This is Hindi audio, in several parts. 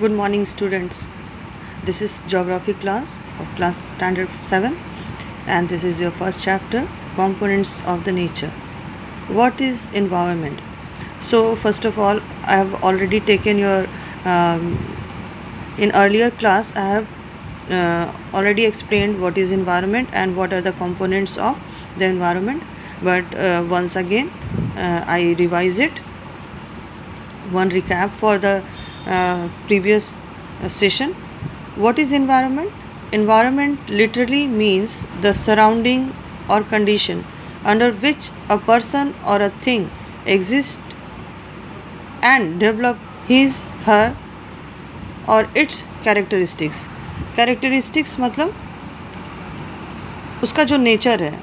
Good morning, students. This is geography class of class standard 7, and this is your first chapter, components of the nature. What is environment? So first of all, I have already taken your in earlier class I have already explained what is environment and what are the components of the environment, but once again I revise it. One recap for the previous session. What is environment? Environment literally means the surrounding or condition under which a person or a thing exists and develop his, her और इट्स कैरेक्टरिस्टिक्स मतलब उसका जो नेचर है,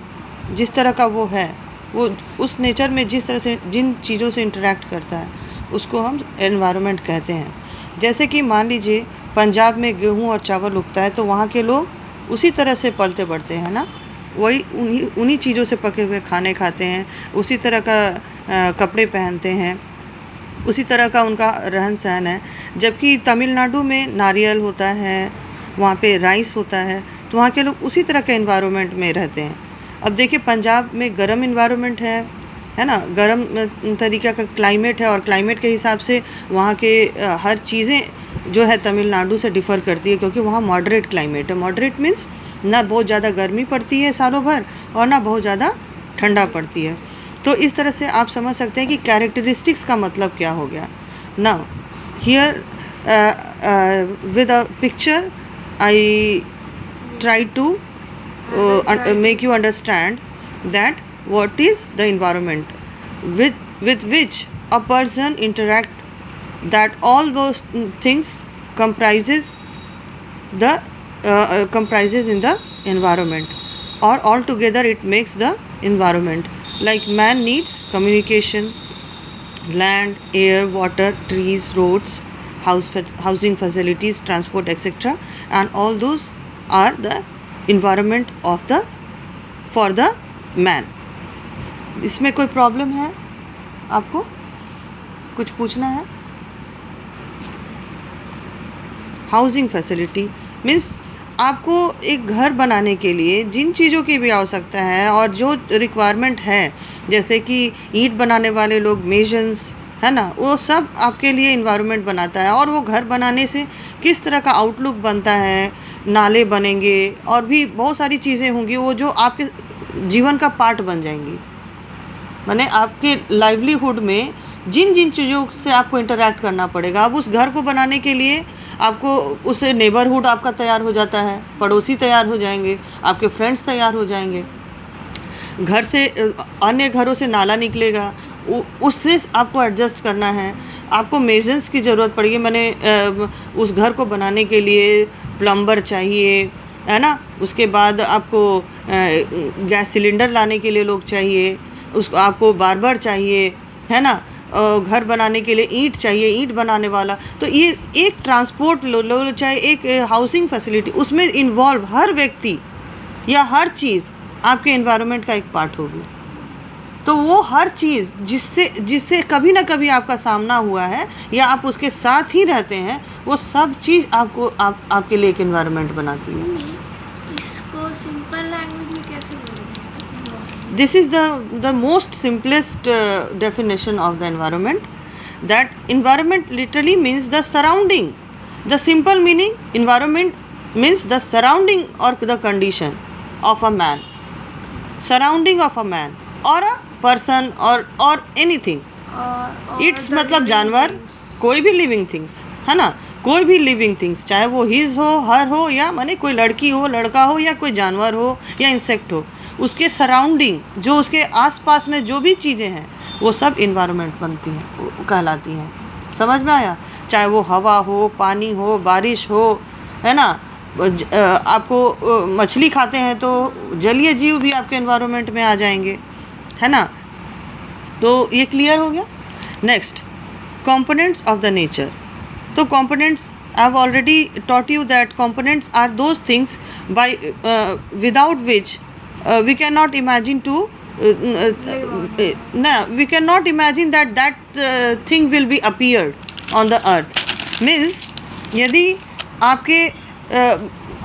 जिस तरह का वो है, वो उस नेचर में जिस तरह से जिन चीज़ों से इंटरेक्ट करता है उसको हम एनवायरनमेंट कहते हैं. जैसे कि मान लीजिए पंजाब में गेहूँ और चावल उगता है तो वहाँ के लोग उसी तरह से पलते बढ़ते हैं ना, वही उन्हीं चीज़ों से पके हुए खाने खाते हैं, उसी तरह का कपड़े पहनते हैं, उसी तरह का उनका रहन सहन है. जबकि तमिलनाडु में नारियल होता है, वहाँ पे राइस होता है, तो वहाँ के लोग उसी तरह के एनवायरनमेंट में रहते हैं. अब देखिए पंजाब में गर्म एनवायरनमेंट है ना, गर्म तरीक़े का क्लाइमेट है और क्लाइमेट के हिसाब से वहाँ के हर चीज़ें जो है तमिलनाडु से डिफ़र करती है, क्योंकि वहाँ मॉडरेट क्लाइमेट है. मॉडरेट मीन्स ना बहुत ज़्यादा गर्मी पड़ती है सालों भर और ना बहुत ज़्यादा ठंडा पड़ती है. तो इस तरह से आप समझ सकते हैं कि कैरेक्टरिस्टिक्स का मतलब क्या हो गया. Now here with a picture I try to make you understand that what is the environment with which a person interact, that all those things comprises in the environment, or altogether it makes the environment. Like man needs communication, land, air, water, trees, roads, housing facilities, transport, etc., and all those are the environment of the for the man. इसमें कोई प्रॉब्लम है? आपको कुछ पूछना है? हाउसिंग फैसिलिटी मीन्स आपको एक घर बनाने के लिए जिन चीज़ों की भी आवश्यकता है और जो रिक्वायरमेंट है, जैसे कि ईंट बनाने वाले लोग मेजन्स है ना, वो सब आपके लिए इन्वायरमेंट बनाता है. और वो घर बनाने से किस तरह का आउटलुक बनता है, नाले बनेंगे और भी बहुत सारी चीज़ें होंगी वो जो आपके जीवन का पार्ट बन जाएंगी. माने आपके लाइवलीहुड में जिन जिन चीज़ों से आपको इंटरेक्ट करना पड़ेगा, अब उस घर को बनाने के लिए आपको उससे नेबरहुड आपका तैयार हो जाता है, पड़ोसी तैयार हो जाएंगे, आपके फ्रेंड्स तैयार हो जाएंगे, घर से अन्य घरों से नाला निकलेगा, उससे आपको एडजस्ट करना है. आपको मेजर्स की ज़रूरत पड़ेगी, मैंने उस घर को बनाने के लिए प्लम्बर चाहिए है ना, उसके बाद आपको गैस सिलेंडर लाने के लिए लोग चाहिए, उसको आपको बार्बर चाहिए है ना, घर बनाने के लिए ईंट चाहिए, ईंट बनाने वाला. तो ये एक ट्रांसपोर्ट लो चाहे एक हाउसिंग फैसिलिटी, उसमें इन्वॉल्व हर व्यक्ति या हर चीज़ आपके एनवायरनमेंट का एक पार्ट होगी. तो वो हर चीज़ जिससे कभी ना कभी आपका सामना हुआ है या आप उसके साथ ही रहते हैं, वो सब चीज़ आपको आपके लिए एक एनवायरनमेंट बनाती है. इसको सिंपल लैंग्वेज में कैसे बोलेंगे? This is the most simplest definition of the environment. That environment literally means the surrounding. The simple meaning, environment means the surrounding or the condition of a man, surrounding of a man or a person or anything. It's मतलब जानवर, कोई भी लिविंग थिंग्स है ना, कोई भी लिविंग थिंग्स, चाहे वो हिज हो, हर हो, या माने कोई लड़की हो, लड़का हो, या कोई जानवर हो या इंसेक्ट हो, उसके सराउंडिंग जो उसके आसपास में जो भी चीज़ें हैं वो सब इन्वायरमेंट बनती हैं, कहलाती हैं. समझ में आया? चाहे वो हवा हो, पानी हो, बारिश हो, है ना, आपको मछली खाते हैं तो जलीय जीव भी आपके इन्वायरमेंट में आ जाएंगे, है ना. तो ये क्लियर हो गया. Next, components of the nature. तो components I have already taught you that components are those things by without which we cannot imagine to we cannot imagine that thing will be appeared on the earth. Means यदि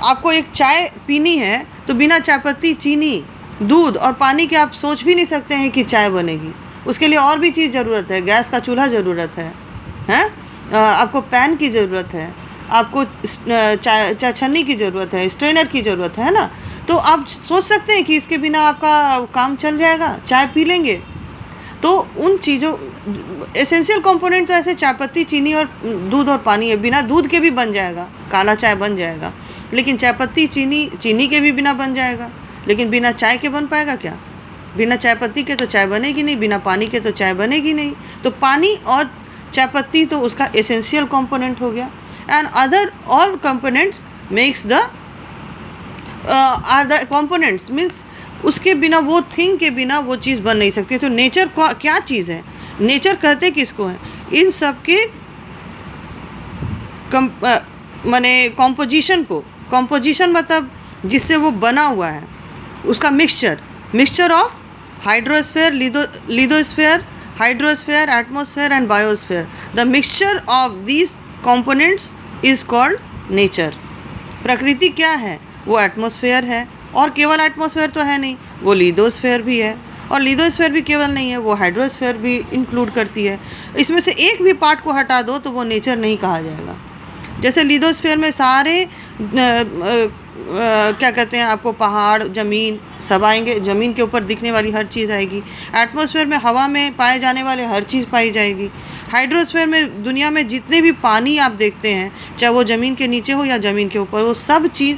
आपको एक चाय पीनी है तो बिना चाय पत्ती, चीनी, दूध और पानी के आप सोच भी नहीं सकते हैं कि चाय बनेगी। उसके लिए और भी चीज़ ज़रूरत है, गैस का चूल्हा ज़रूरत है, हैं? आपको पैन की ज़रूरत है, आपको चाय छन्नी की ज़रूरत है, स्ट्रेनर की ज़रूरत है ना। तो आप सोच सकते हैं कि इसके बिना आपका काम चल जाएगा, चाय पी लेंगे। तो उन चीज़ों एसेंशियल कंपोनेंट तो ऐसे चाय पत्ती, चीनी और दूध और पानी है। बिना दूध के भी बन जाएगा, काला चाय बन जाएगा, लेकिन चाय पत्ती, चीनी के भी बिना बन जाएगा, लेकिन बिना चाय के बन पाएगा क्या? बिना चाय पत्ती के तो चाय बनेगी नहीं, बिना पानी के तो चाय बनेगी नहीं। तो पानी और चाय पत्ती तो उसका एसेंशियल कंपोनेंट हो गया। And other all components makes the are the components, means उसके बिना, वो थिंग के बिना वो चीज़ बन नहीं सकती। तो नेचर क्या चीज़ है? नेचर कहते किसको है? इन सब के माने कॉम्पोजिशन को। कॉम्पोजिशन मतलब जिससे वो बना हुआ है, उसका mixture of hydrosphere, lithosphere, hydrosphere, atmosphere and biosphere. The mixture of these components is called nature. प्रकृति क्या है? वो एटमॉस्फेयर है, और केवल एटमॉस्फेयर तो है नहीं, वो लिथोस्फीयर भी है, और लिथोस्फीयर भी केवल नहीं है, वो हाइड्रोस्फीयर भी इंक्लूड करती है। इसमें से एक भी पार्ट को हटा दो तो वो नेचर नहीं कहा जाएगा। जैसे लिथोस्फीयर में सारे क्या कहते हैं, आपको पहाड़, ज़मीन सब आएंगे, ज़मीन के ऊपर दिखने वाली हर चीज़ आएगी। एटमॉस्फेयर में हवा में पाए जाने वाले हर चीज़ पाई जाएगी। हाइड्रोस्फीयर में दुनिया में जितने भी पानी आप देखते हैं, चाहे वो ज़मीन के नीचे हो या ज़मीन के ऊपर, वो सब चीज़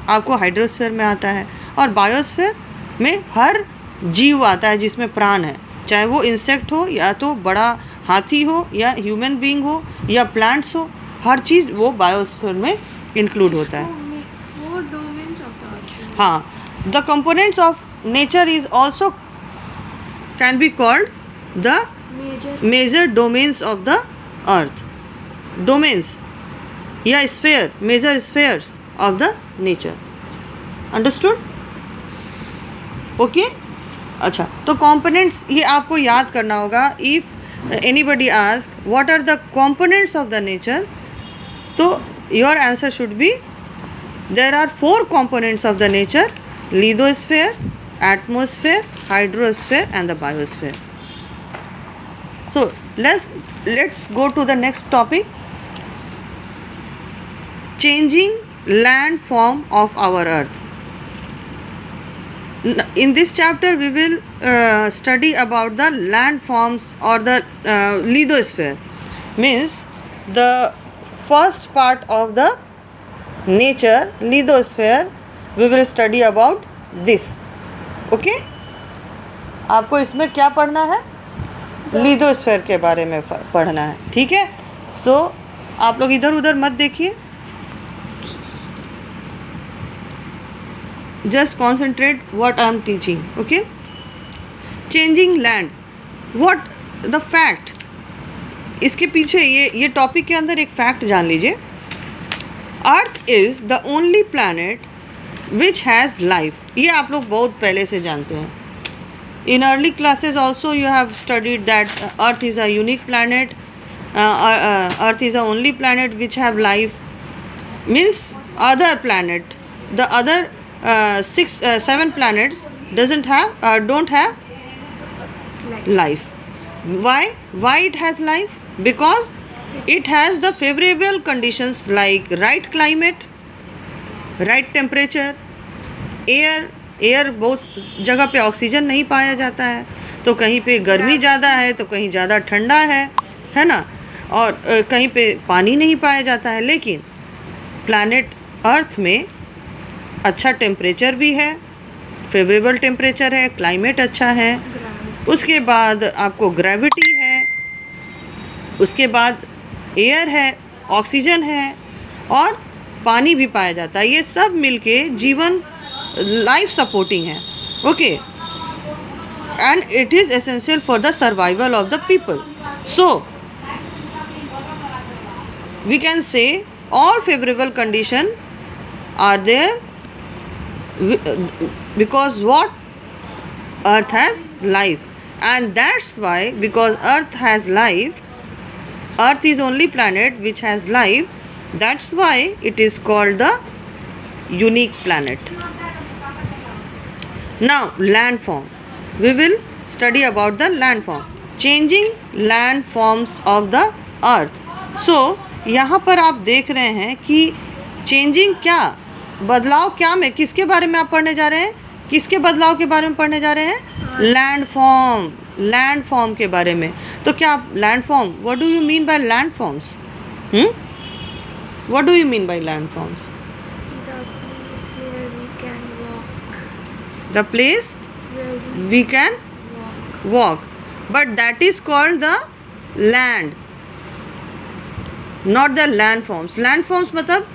आपको हाइड्रोस्फीयर में आता है। और बायोस्फीयर में हर जीव आता है जिसमें प्राण है, चाहे वो इंसेक्ट हो, या तो बड़ा हाथी हो, या ह्यूमन बीइंग हो, या प्लांट्स हो, हर चीज़ वो बायोस्फीयर में इंक्लूड होता है। हाँ, the components of nature is also can be called the major domains of the earth. Domains या sphere, major spheres of the nature. Understood? Okay. अच्छा, तो कंपोनेंट्स ये आपको याद करना होगा। If anybody ask what are the components of the nature, तो your answer should be there are 4 components of the nature: lithosphere, atmosphere, hydrosphere and the biosphere. So let's go to the next topic: changing landform of our earth. In this chapter we will study about the landforms or the lithosphere, means the first part of the nature, lithosphere. We will study about this. Okay? आपको इसमें क्या पढ़ना है? लिथोस्फीयर के बारे में पढ़ना है, ठीक है? सो आप लोग इधर उधर मत देखिए, just concentrate what I am teaching. Okay? Changing land, what the fact, इसके पीछे ये टॉपिक के अंदर एक फैक्ट जान लीजिए। Earth is the only planet which has life. ये आप लोग बहुत पहले से जानते हैं। In early classes also you have studied that earth is a unique planet, earth is a only planet which have life, means other planet, the other 7 planets don't have life. Why it has life? Because it has the favorable conditions like right climate, right temperature, air बहुत जगह पे ऑक्सीजन नहीं पाया जाता है, तो कहीं पे गर्मी ज़्यादा है तो कहीं ज़्यादा ठंडा है ना, और कहीं पे पानी नहीं पाया जाता है। लेकिन प्लैनेट अर्थ में अच्छा टेम्परेचर भी है, फेवरेबल टेम्परेचर है, क्लाइमेट अच्छा है, उसके बाद आपको ग्रेविटी है, उसके बाद एयर है, ऑक्सीजन है और पानी भी पाया जाता है। ये सब मिलके जीवन लाइफ सपोर्टिंग है। Okay, and it is essential for the survival of the people. So we can say all favourable condition are there because what? Earth has life, and that's why, because Earth has life, Earth is only planet which has life, That's why it is called the unique planet. Now, landform. We will study about the landform. Changing landforms of the earth. So, यहाँ पर आप देख रहे हैं कि चेंजिंग क्या, बदलाव क्या में, किसके बारे में आप पढ़ने जा रहे हैं, किसके बदलाव के बारे में पढ़ने जा रहे हैं, लैंडफॉर्म, लैंडफॉर्म के बारे में. तो क्या landform, what do you mean by landforms? What do you mean by landforms? The place where The place we we can can walk. walk, but that is called the land, not the landforms. Landforms मतलब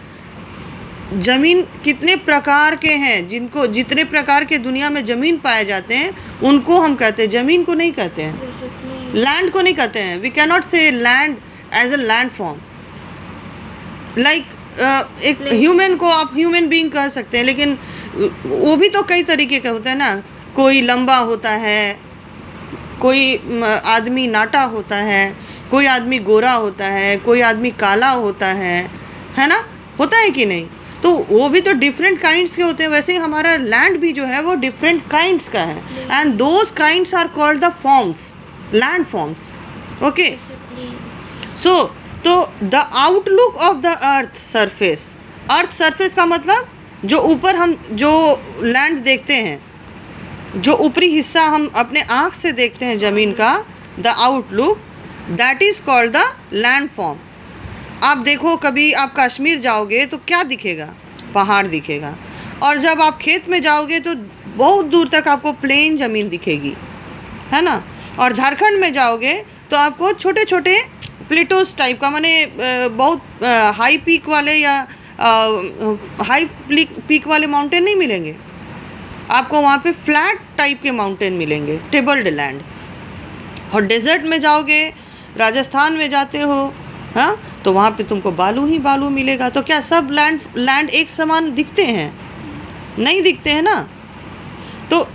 जमीन कितने प्रकार के हैं, जिनको जितने प्रकार के दुनिया में ज़मीन पाए जाते हैं उनको हम कहते हैं, ज़मीन को नहीं कहते हैं, जैसे plain. लैंड को नहीं कहते हैं. We can not say land as a land form. Like एक ह्यूमन को आप ह्यूमन बीइंग कह सकते हैं, लेकिन वो भी तो कई तरीके के होते हैं ना. कोई लंबा होता है, कोई आदमी नाटा होता है, कोई आदमी गोरा होता है, कोई आदमी काला होता है ना, होता है कि नहीं? तो वो भी तो डिफरेंट काइंड्स के होते हैं. वैसे ही हमारा लैंड भी जो है वो डिफरेंट काइंड्स का है, and those kinds are called the forms, land forms. Okay, जैसे plains. सो तो the outlook of the earth surface. Earth surface का मतलब जो ऊपर हम जो लैंड देखते हैं, जो ऊपरी हिस्सा हम अपने आँख से देखते हैं ज़मीन का, the outlook, that is called the land form. आप देखो, कभी आप कश्मीर जाओगे तो क्या दिखेगा? पहाड़ दिखेगा. और जब आप खेत में जाओगे तो बहुत दूर तक आपको प्लेन ज़मीन दिखेगी, है ना. और झारखंड में जाओगे तो आपको छोटे छोटे प्लेटोस टाइप का, माने बहुत हाई पीक वाले या हाई पीक वाले माउंटेन नहीं मिलेंगे आपको. वहाँ पे फ्लैट टाइप के माउंटेन मिलेंगे, टेबल्ड लैंड. और डेजर्ट में जाओगे, राजस्थान में जाते हो, हाँ, तो वहाँ पे तुमको बालू ही बालू मिलेगा. तो क्या सब लैंड एक समान दिखते हैं? नहीं दिखते हैं ना. तो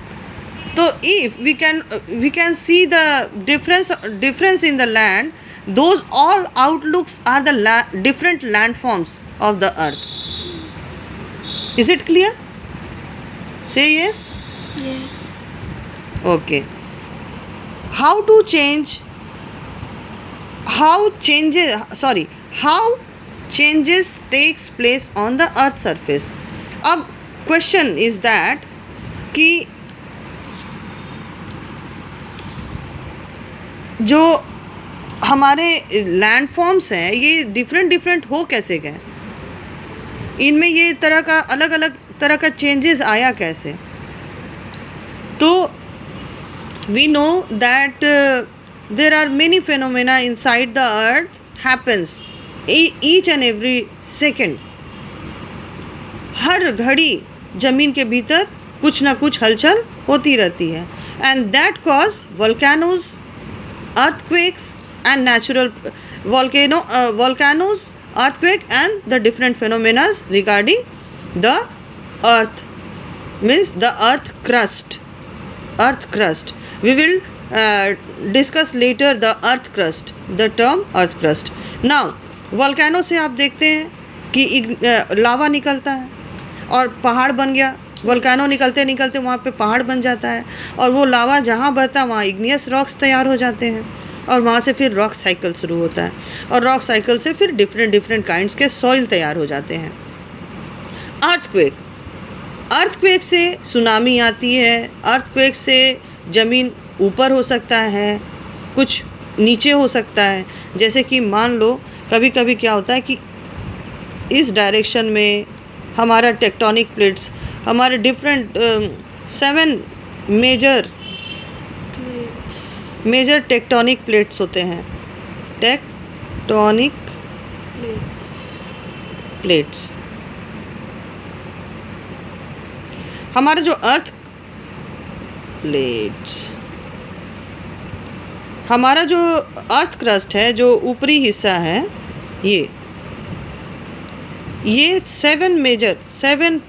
if we can see the difference in the land, those all outlooks are the different landforms of the earth. Is it clear? Say yes. Yes. Okay. How changes takes place on the earth surface. अब question is that कि जो हमारे लैंडफॉर्म्स हैं ये डिफरेंट हो कैसे गए, इनमें ये तरह का अलग अलग तरह का चेंजेस आया कैसे? तो we know that there are many phenomena inside the earth happens each and every second. हर घड़ी ज़मीन के भीतर कुछ ना कुछ हलचल होती रहती है, and that cause volcanoes, earthquakes and natural volcanoes, earthquake and the different phenomena regarding the earth, means the earth crust. We will discuss later the earth crust, the term earth crust. Now volcano से आप देखते हैं कि लावा निकलता है और पहाड़ बन गया. वोल्केनो निकलते निकलते वहाँ पे पहाड़ बन जाता है, और वो लावा जहाँ बहता है वहाँ इग्नियस रॉक्स तैयार हो जाते हैं, और वहाँ से फिर रॉक साइकिल शुरू होता है, और रॉक साइकिल से फिर डिफरेंट काइंड्स के सॉइल तैयार हो जाते हैं. अर्थक्वेक से सुनामी आती है. अर्थक्वेक से ज़मीन ऊपर हो सकता है, कुछ नीचे हो सकता है. जैसे कि मान लो कभी कभी क्या होता है कि इस डायरेक्शन में हमारा टेक्टोनिक प्लेट्स, हमारे डिफरेंट 7 मेजर टेक्टोनिक प्लेट्स होते हैं. टेक्टोनिक प्लेट्स हमारा जो हमारा जो अर्थ क्रस्ट है, जो ऊपरी हिस्सा है, ये 7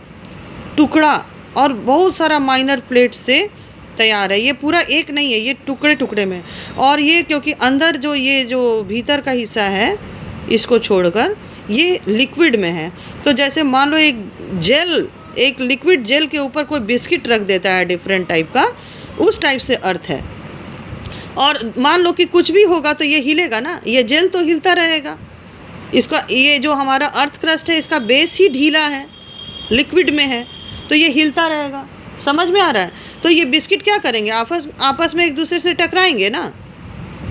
टुकड़ा और बहुत सारा माइनर प्लेट से तैयार है. ये पूरा एक नहीं है, ये टुकड़े टुकड़े में. और ये क्योंकि अंदर जो ये जो भीतर का हिस्सा है, इसको छोड़कर ये लिक्विड में है। तो जैसे मान लो एक लिक्विड जेल के ऊपर कोई बिस्किट रख देता है डिफरेंट टाइप का, उस टाइप से अर्थ है। और मान लो कि कुछ भी होगा तो ये हिलेगा ना, ये जेल तो हिलता रहेगा। इसका ये जो हमारा अर्थ क्रस्ट है इसका बेस ही ढीला है, लिक्विड में है, तो ये हिलता रहेगा। समझ में आ रहा है? तो ये बिस्किट क्या करेंगे, आपस में एक दूसरे से टकराएंगे ना,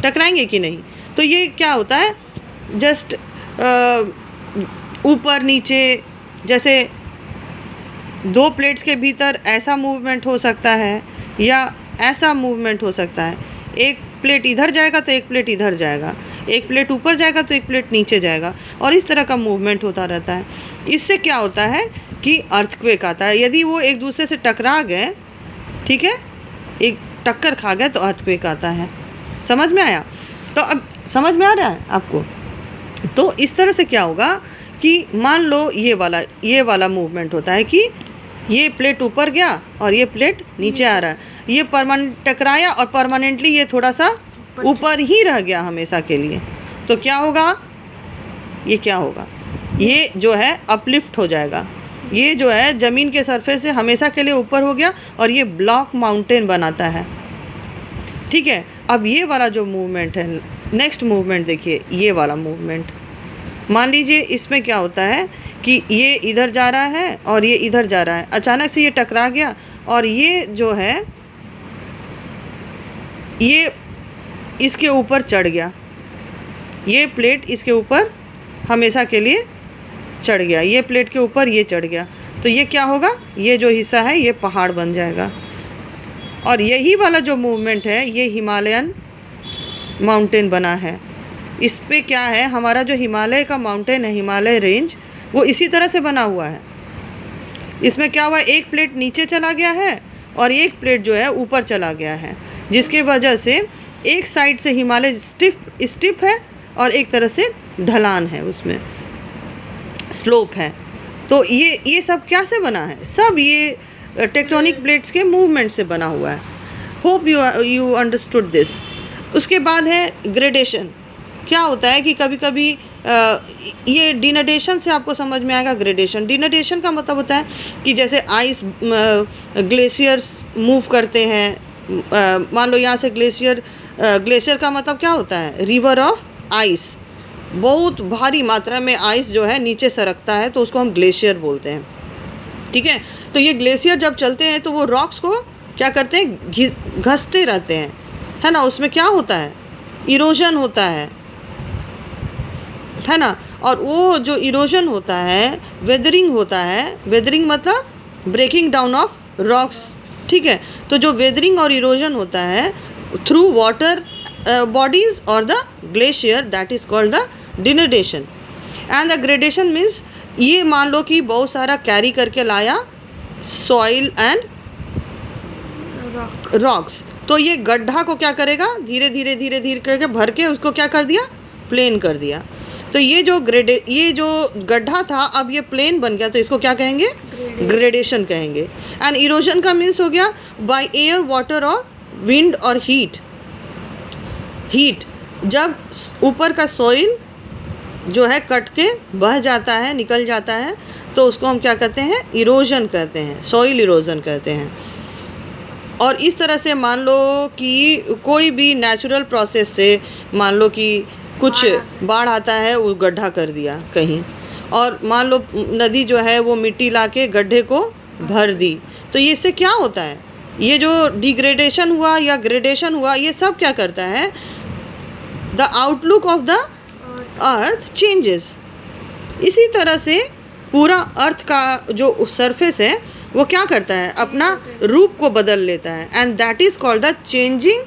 टकराएंगे कि नहीं? तो ये क्या होता है, जस्ट ऊपर नीचे, जैसे दो प्लेट्स के भीतर ऐसा मूवमेंट हो सकता है या ऐसा मूवमेंट हो सकता है। एक प्लेट इधर जाएगा तो एक प्लेट इधर जाएगा, एक प्लेट ऊपर जाएगा तो एक प्लेट नीचे जाएगा, और इस तरह का मूवमेंट होता रहता है। इससे क्या होता है कि अर्थक्वेक आता है। यदि वो एक दूसरे से टकरा गए, ठीक है, एक टक्कर खा गए, तो अर्थक्वेक आता है। समझ में आया? तो अब समझ में आ रहा है आपको? तो इस तरह से क्या होगा कि मान लो ये वाला मूवमेंट होता है कि ये प्लेट ऊपर गया और ये प्लेट नीचे आ रहा है, ये परमानेंट टकराया और परमानेंटली ये थोड़ा सा ऊपर ही रह गया हमेशा के लिए। तो क्या होगा, ये क्या होगा, ये जो है अपलिफ्ट हो जाएगा। ये जो है ज़मीन के सरफेस से हमेशा के लिए ऊपर हो गया और ये ब्लॉक माउंटेन बनाता है। ठीक है, अब ये वाला जो मूवमेंट है, नेक्स्ट मूवमेंट देखिए, ये वाला मूवमेंट, मान लीजिए इसमें क्या होता है कि ये इधर जा रहा है और ये इधर जा रहा है, अचानक से ये टकरा गया और ये जो है ये इसके ऊपर चढ़ गया, ये प्लेट इसके ऊपर हमेशा के लिए चढ़ गया, ये प्लेट के ऊपर ये चढ़ गया, तो ये क्या होगा, ये जो हिस्सा है ये पहाड़ बन जाएगा। और यही वाला जो मूवमेंट है ये हिमालयन माउंटेन बना है। इस पे क्या है, हमारा जो हिमालय का माउंटेन है, हिमालय रेंज, वो इसी तरह से बना हुआ है। इसमें क्या हुआ, एक प्लेट नीचे चला गया है और एक प्लेट जो है ऊपर चला गया है, जिसके वजह से एक साइड से हिमालय स्टिफ है और एक तरह से ढलान है, उसमें स्लोप है। तो ये सब क्या से बना है, सब ये टेक्टोनिक प्लेट्स के मूवमेंट से बना हुआ है। Hope you understood this. उसके बाद है ग्रेडेशन। क्या होता है कि कभी कभी ये डिनडेशन से आपको समझ में आएगा। डिनडेशन का मतलब होता है कि जैसे आइस ग्लेशियर्स मूव करते हैं। मान लो यहाँ से ग्लेशियर का मतलब क्या होता है, रिवर ऑफ आइस। बहुत भारी मात्रा में आइस जो है नीचे सरकता है तो उसको हम ग्लेशियर बोलते हैं। ठीक है, तो ये ग्लेशियर जब चलते हैं तो वो रॉक्स को क्या करते हैं, घसते रहते हैं, है ना। उसमें क्या होता है, इरोजन होता है ना। और वो जो इरोजन होता है, वेदरिंग होता है। वेदरिंग मतलब ब्रेकिंग डाउन ऑफ रॉक्स। ठीक है, तो जो वेदरिंग और इरोजन होता है थ्रू वाटर बॉडीज और the glacier, that is called the denudation. And the gradation means ये मान लो कि बहुत सारा कैरी करके लाया सॉइल एंड रॉक्स, तो ये गड्ढा को क्या करेगा, धीरे धीरे करके भर के उसको क्या कर दिया, प्लेन कर दिया। तो ये जो गड्ढा था अब ये प्लेन बन गया, तो इसको क्या कहेंगे, ग्रेडेशन कहेंगे। एंड इरोजन का मीन्स हो गया बाय एयर, वाटर और विंड और हीट। जब ऊपर का सॉइल जो है कट के बह जाता है, निकल जाता है, तो उसको हम क्या कहते हैं, इरोजन कहते हैं, सॉइल इरोजन कहते हैं। और इस तरह से मान लो कि कोई भी नेचुरल प्रोसेस से मान लो कि कुछ बाढ़ आता है, वो गड्ढा कर दिया कहीं, और मान लो नदी जो है वो मिट्टी लाके गड्ढे को भर दी, तो ये इससे क्या होता है, ये जो डिग्रेडेशन हुआ या ग्रेडेशन हुआ, ये सब क्या करता है, the outlook of the earth changes. इसी तरह से पूरा अर्थ का जो सरफेस है वो क्या करता है, अपना रूप को बदल लेता है। And that is called the changing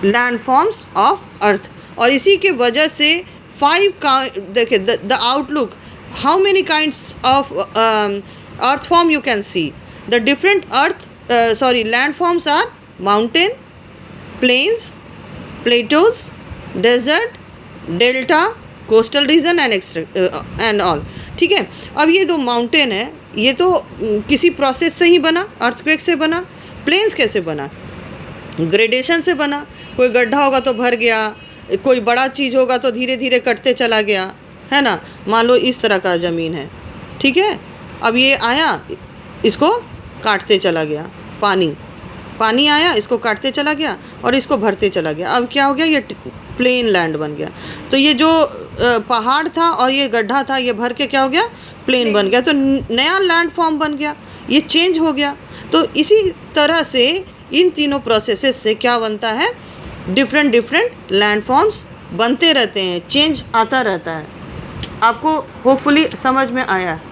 landforms of earth. और इसी के वजह से देखिए the outlook, how many kinds of earth form you can see. The different land forms are mountain, plains, plateaus, desert, delta, coastal region and all. ठीक है, अब ये दो माउंटेन है, ये तो किसी प्रोसेस से ही बना, अर्थक्वेक से बना। प्लेन्स कैसे बना, ग्रेडेशन से बना। कोई गड्ढा होगा तो भर गया, कोई बड़ा चीज़ होगा तो धीरे धीरे कटते चला गया, है ना। मान लो इस तरह का ज़मीन है, ठीक है। अब ये आया, इसको काटते चला गया, पानी आया, इसको काटते चला गया और इसको भरते चला गया। अब क्या हो गया, ये प्लेन लैंड बन गया। तो ये जो पहाड़ था और ये गड्ढा था, ये भर के क्या हो गया, प्लेन बन गया। तो नया लैंड फॉर्म बन गया, ये चेंज हो गया। तो इसी तरह से इन तीनों प्रोसेसेस से क्या बनता है, डिफरेंट डिफरेंट लैंड फॉर्म्स बनते रहते हैं, चेंज आता रहता है। आपको होपफुली समझ में आया है।